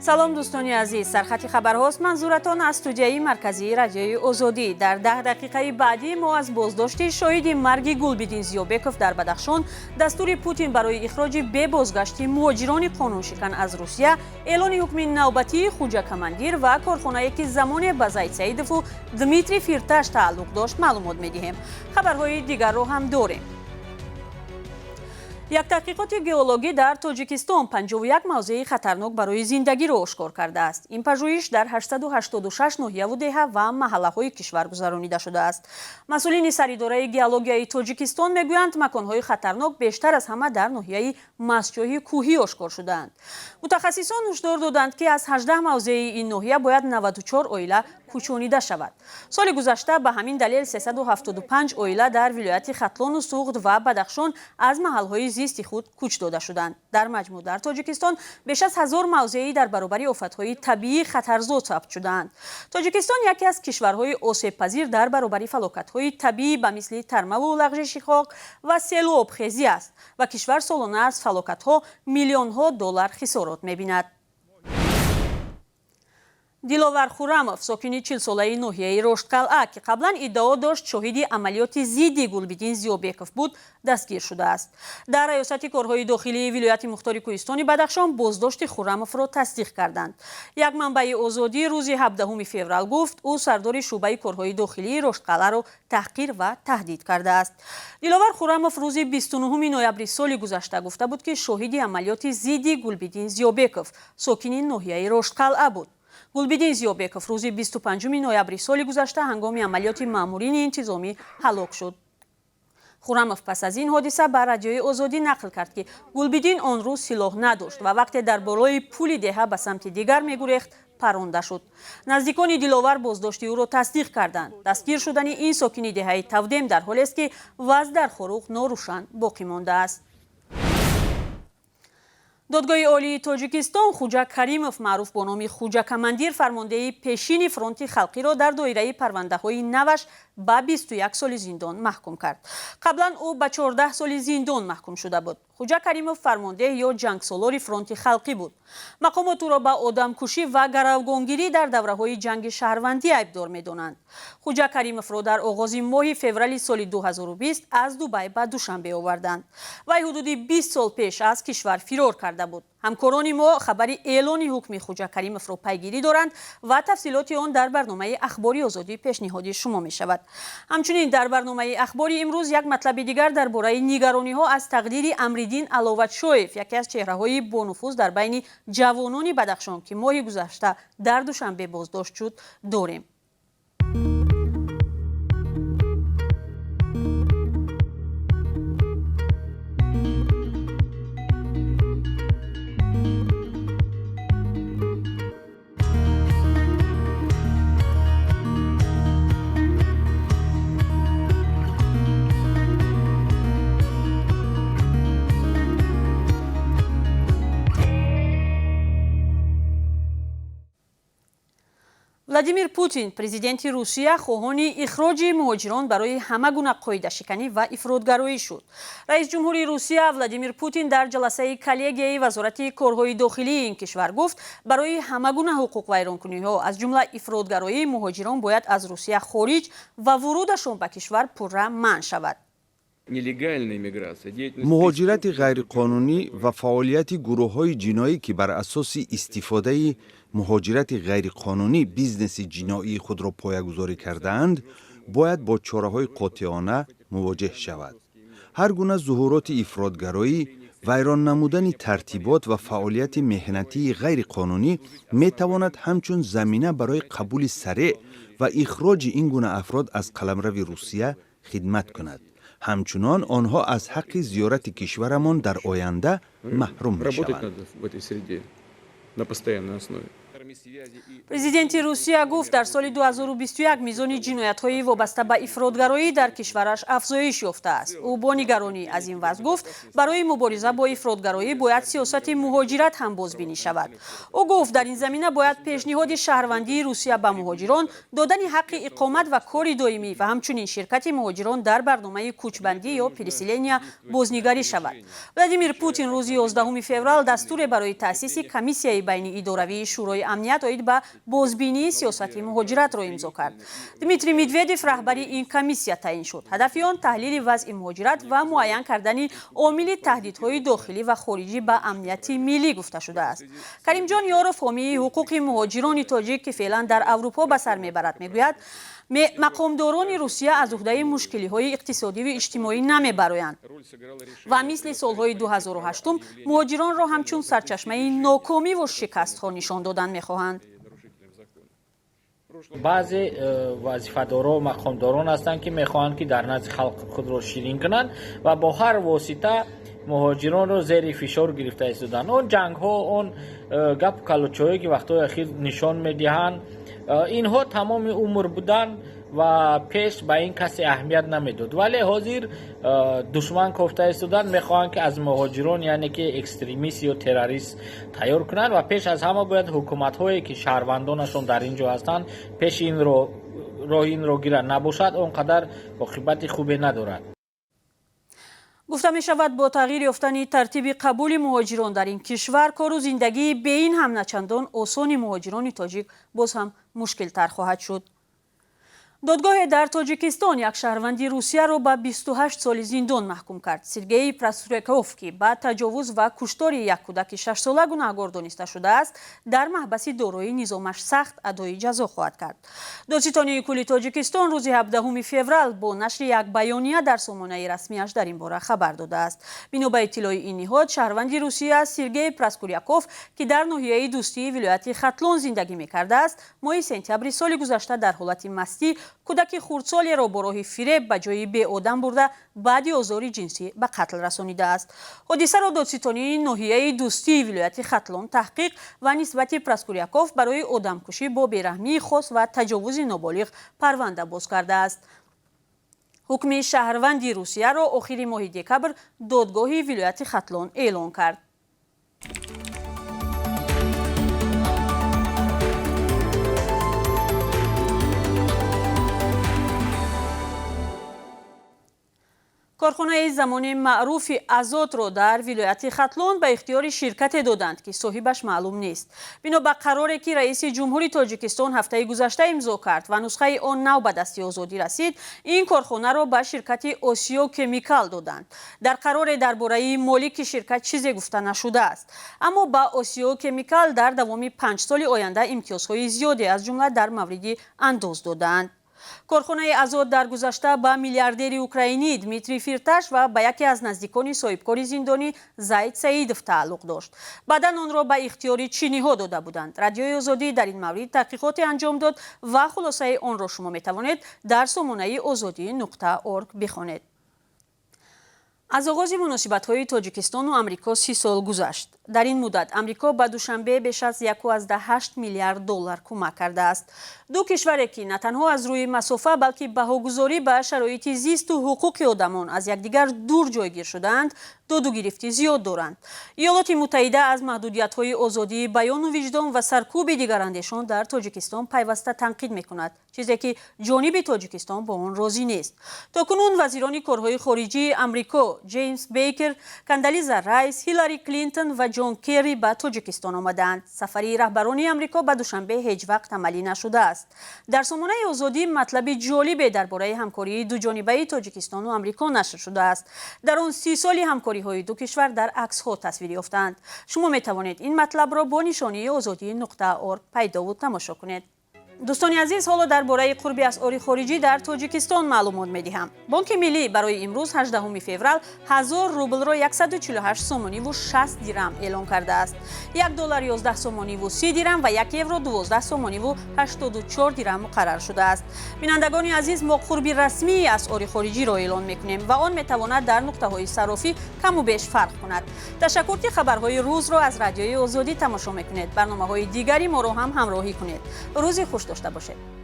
салом дӯстони азиз, сархати хабарҳост. манзуратон аз студияи марказии радиои озодӣ. дар 10 дақиқаи баъдӣ мо аз боздошти шоҳиди марги Гулбидин Зиёбеков дар Бадахшон, дастури Путин барои ихроҷи бебозгашти муҳоҷирони қонуншикан аз Русия, эълони ҳукми навбатии хуҷакамандир ва корхонае ки замоне ба Заид Саидову Дмитрий Фирташ тааллуқ дошт маълумот медиҳем. хабарҳои дигарро ҳам дорем. як таҳқиқоти геологӣ дар Тоҷикистон 51 мавзеи хатарнок барои зиндагиро ошкор кардааст. ин пажӯиш дар 886 ноҳияву деҳа ва маҳаллаҳои кишвар гузаронида шудааст. масъулини саридораи геологияи Тоҷикистон мегӯянд, маконҳои хатарнок бештар аз ҳама дар ноҳияи мастҷоҳи кӯҳӣ ошкор шудаанд. мутахассисон ҳушдор доданд, ки аз 18 мавзеи ин ноҳия бояд 94 оила кӯчонида шавад. соли гузашта ба ҳамин далел 375 оила дар вилояти Хатлону Суғд ва Бадахшон аз маҳалҳои зисти худ кӯч дода шуданд. дар маҷмӯъ дар Тоҷикистон беш аз 1000 мавзеӣ дар баробари офатҳои табиӣ хатарзод сабт шудаанд. Тоҷикистон яке аз кишварҳои осебпазир дар баробари фалокатҳои табиӣ ба мисли тармаву лағжиши хок ва селобхезӣ аст ва кишвар солона аз фалокатҳо миллионҳо доллар хисорот мебинад. Диловар Хурамов, сокини 40-солаи ноҳияи Роштқалъа, ки қаблан иддао дошт шоҳиди амалиёти зидди Гулбидин Зиёбеков буд, дастгир шудааст. дар раёсати корҳои дохилии вилояти Мухтори Кӯҳистони Бадахшон боздошти Хурамовро тасдиқ карданд. як манбаи озодӣ рӯзи 17 феврал гуфт, ӯ сардори шӯъбаи корҳои дохилии Роштқалъаро таҳқир ва таҳдид кардааст. Диловар Хурамов рӯзи 29 ноябри соли гузашта гуфта буд, ки шоҳиди амалиёти зидди Гулбидин Зиёбеков, сокини ноҳияи Роштқалъа буд. Гулбидин Зиёбеков рӯзи 25 ноябри соли гузашта ҳангоми амалиёти маъмурини интизомӣ ҳалок шуд. Хурамов пас аз ин ҳодиса ба радиои озодӣ нақл кард, ки Гулбидин он рӯз силоҳ надошт ва вақте дар болои пули деҳа ба самти дигар мегурехт, паронда шуд. наздикони Диловар боздошти ӯро тасдиқ карданд. дастгир шудани ин сокини деҳаи Тавдем дар ҳолест, ки вазъ дар Хорух норӯшан боқӣ мондааст. додгоҳи олии Тоҷикистон Хуҷа Каримов, маъруф бо номи Хуҷакамандир, фармондеи пешини фронти халқиро дар доираи парвандаҳои наваш ба 21 соли зиндон маҳкум кард. қаблан ӯ ба 14 соли зиндон маҳкум шуда буд. Хуҷа Каримов фармондеҳ ё ҷангсолори фронти халқӣ буд. мақомот ӯро ба одамкушӣ ва гаравгонгирӣ дар давраҳои ҷанги шаҳрвандӣ айбдор медонанд. Хуҷа Каримовро дар оғози моҳи феврали соли 2020 аз Дубай ба Душанбе оварданд. вай ҳудуди 20 сол пеш аз кишвар фирор карда буд. ҳамкорони мо хабари эълони ҳукми Хуҷа Каримовро пайгирӣ доранд ва тафсилоти он дар барномаи ахбори озодӣ пешниҳоди шумо мешавад. ҳамчунин дар барномаи ахбори имрӯз як матлаби дигар дар бораи нигарониҳо аз тақдири Амриддин Аловатшоев, яке аз чеҳраҳои бонуфуз дар байни ҷавонони Бадахшон, ки моҳи гузашта дар Душанбе боздошт шуд, дорем. Владимир Путин, президенти Русия, хоҳони ихроҷи муҳоҷирон барои ҳама гуна қоидашиканӣ ва ифротгароӣ шуд. раис ҷумҳури Русия Владимир Путин дар ҷаласаи коллегияи вазорати корҳои дохилии ин кишвар гуфт, барои ҳама гуна ҳуқуқвайронкуниҳо, аз ҷумла ифротгароӣ, муҳоҷирон бояд аз Русия хориҷ ва вурудашон ба кишвар пурра манъ шавад. муҳоҷирати ғайриқонунӣ ва фаъолияти гурӯҳҳои ҷиноӣ, ки бар асоси истифодаи муҳоҷирати ғайриқонунӣ бизнеси ҷиноии худро поягузорӣ кардаанд, бояд бо чораҳои қотиона мувоҷеҳ шавад. ҳар гуна зуҳуроти ифротгароӣ, вайрон намудани тартибот ва фаъолияти меҳнатии ғайриқонунӣ метавонад ҳамчун замина барои қабули сареъ ва ихроҷи ин гуна афрод аз қаламрави Русия хидмат кунад. ҳамчунон онҳо аз ҳаққи зиёрати кишварамон дар оянда маҳрум мешаванд. президенти русия гуфт дар соли 2021 мизони ҷиноятҳои вобаста ба ифротгароӣ дар кишвараш афзоиш ёфтааст. ӯ бо нигаронӣ аз ин вазъ гуфт барои мубориза бо ифротгароӣ бояд сиёсати муҳоҷират ҳам бозбинӣ шавад. ӯ гуфт дар ин замина бояд пешниҳоди шаҳрвандии русия ба муҳоҷирон, додани ҳаққи иқомат ва кори доимӣ ва ҳамчунин ширкати муҳоҷирон дар барномаи кӯчбандӣ ё переселения бознигарӣ шавад. Владимир Путин рӯзи 11 феврал дастуре барои таъсиси комиссияи байни идоравии шӯрои амният оид ба бозбинии сиёсати муҳоҷиратро имзо кард. Дмитрий Медведев раҳбари ин комиссия таъин шуд. ҳадафи он таҳлили вазъи муҳоҷират ва муайян кардани омили таҳдидҳои дохилӣ ва хориҷӣ ба амнияти миллӣ гуфта шудааст. Каримҷон Ёров, ҳомии ҳуқуқи муҳоҷирони тоҷик ки феълан дар Аврупо ба сар мебарад, мегӯяд мақомдорони русия аз уҳдаи мушкилиҳои иқтисодиву иҷтимоӣ намебароянд ва мисли солҳои 2008 муҳоҷиронро ҳамчун сарчашмаи нокомиву шикастҳо нишон додан мехоҳанд. баъзе вазифадоро мақомдорон ҳастанд ки мехоҳанд ки дар назди халқи худро ширин кунанд ва бо ҳар восита муҳоҷиронро зери фишор гирифта истоданд. он ҷангҳо, он гапу калочҳое ки вақтҳои ахир нишон медиҳанд, инҳо тамоми умр буданд ва пеш ба ин касе аҳамият намедод. вале ҳозир душман кофта истоданд, мехоҳанд ки аз муҳоҷирон яъне ки экстремист ё террорист тайёр кунанд ва пеш аз ҳама бояд ҳукуматҳое ки шаҳрвандонашон дар ин ҷо ҳастанд пеши роҳи инро гиранд, набошад он қадар оқибати хубе надорад. гуфта мешавад бо тағйир ёфтани тартиби қабули муҳоҷирон дар ин кишвар кору зиндагии бе ин ҳам начандон осони муҳоҷирони тоҷик боз ҳам мушкилтар хоҳад шуд. додгоҳе дар тоҷикистон як шаҳрванди русияро ба 28 соли зиндон маҳкум кард. Сергей Прасуряков, ки ба таҷовуз ва куштори як кӯдаки 6-сола гунаҳгор дониста шудааст, дар маҳбаси дорои низомаш сахт адои ҷазо хоҳад кард. Додситони кӯли Тоҷикистон рӯзи 17 феврал бо нашри як баёния дар сомонаи расмияш дар ин бора хабар додааст. бино ба иттилои ин ниҳод, шаҳрванди русия Сергей Праскуряков, ки дар ноҳияи дӯстии вилояти Хатлон зиндагӣ мекардааст, моҳи сентябри соли гузашта дар ҳолати мастӣ кӯдаки хурдсолеро бо роҳи фиреб ба ҷои беодам бурда баъди озори ҷинсӣ ба қатл расонидааст. ҳодисаро додситонии ноҳияи дӯстии вилояти Хатлон таҳқиқ ва нисбати Праскуряков барои одамкушӣ бо бераҳмии хос ва таҷовузи ноболиғ парванда боз кардааст. ҳукми шаҳрванди русияро охири моҳи декабр додгоҳи вилояти Хатлон эълон кард. корхонаи замони маъруфи азотро дар вилояти Хатлон ба ихтиёри ширкате доданд ки соҳибаш маълум нест. бино ба қароре ки раиси ҷумҳури Тоҷикистон ҳафтаи гузашта имзо кард ва нусхаи он нав ба дасти озодӣ расид, ин корхонаро ба ширкати Осиё Кемикал доданд. дар қароре дар бораи молики ширкат чизе гуфта нашудааст, аммо ба Осиё Кемикал дар давоми 5 соли оянда имтиёзҳои зиёде аз ҷумла дар мавриди андоз доданд. корхонаи азот дар гузашта ба миллиардери украинӣ Дмитрий Фирташ ва ба яке аз наздикони соҳибкори зиндонӣ Заид Саидов тааллуқ дошт. баъдан онро ба ихтиёри чиниҳо дода буданд. Радиои Озодӣ дар ин маврид таҳқиқоте анҷом дод ва хулосаи онро шумо метавонед дар сомонаи озодӣ.орг бихонед. аз оғози муносибатҳои Тоҷикистону Амрико 30 сол гузашт. дар ин муддат Амрико ба Душанбе беш аз 1.8 миллиард доллар кӯмак кардааст. ду кишваре ки на танҳо аз рӯи масофа, балки баҳогузорӣ ба шароити зисту ҳуқуқи одамон аз якдигар дур ҷойгир шудаанд, додугирифти зиёд доранд. иёлоти муттаҳида аз маҳдудиятҳои озодии баёну виҷдон ва саркӯби дигарандешон дар Тоҷикистон пайваста танқид мекунад, чизе ки ҷониби Тоҷикистон бо он розӣ нест. токунун вазирони корҳои хориҷии Амрико Ҷеймс Бейкер, Кандализа Райс, Ҳиллари Клинтон ва Ҷон Керри ба Тоҷикистон омаданд. сафари раҳбарони Амрико ба Душанбе ҳеҷ вақт амалӣ нашудааст. дар сомонаи Озодӣ матлаби ҷолибе дар бораи ҳамкории дуҷонибаи Тоҷикистону Амрико нашр шудааст. дар он 30 соли ҳамкориҳои ду кишвар дар аксҳо тасвир ёфтаанд. шумо метавонед ин матлабро бо нишонии озодӣ.орг пайдову тамошо кунед. دوستان عزیز، حالا درباره قربی اسعار خارجی در تاجیکستان معلومات می‌دهم. بانک ملی برای امروز 18 فوریه 1000 روبل را 148 سومانی و 60 درم اعلام کرده است. $1 11 سومانی و 30 درم و 1 یورو 12 سومانی و 84 درم مقرر شده است. بینندگان عزیز، ما قربی رسمی اسعار خارجی را اعلان می‌کنیم و آن می‌تواند در نقطه‌های صرافی کم و بیش فرق کند. تشکر که خبرهای روز را از رادیوی آزادی تماشا می‌کنید. برنامه‌های دیگری ما را هم همراهی کنید. روزی خوش داشته باشید.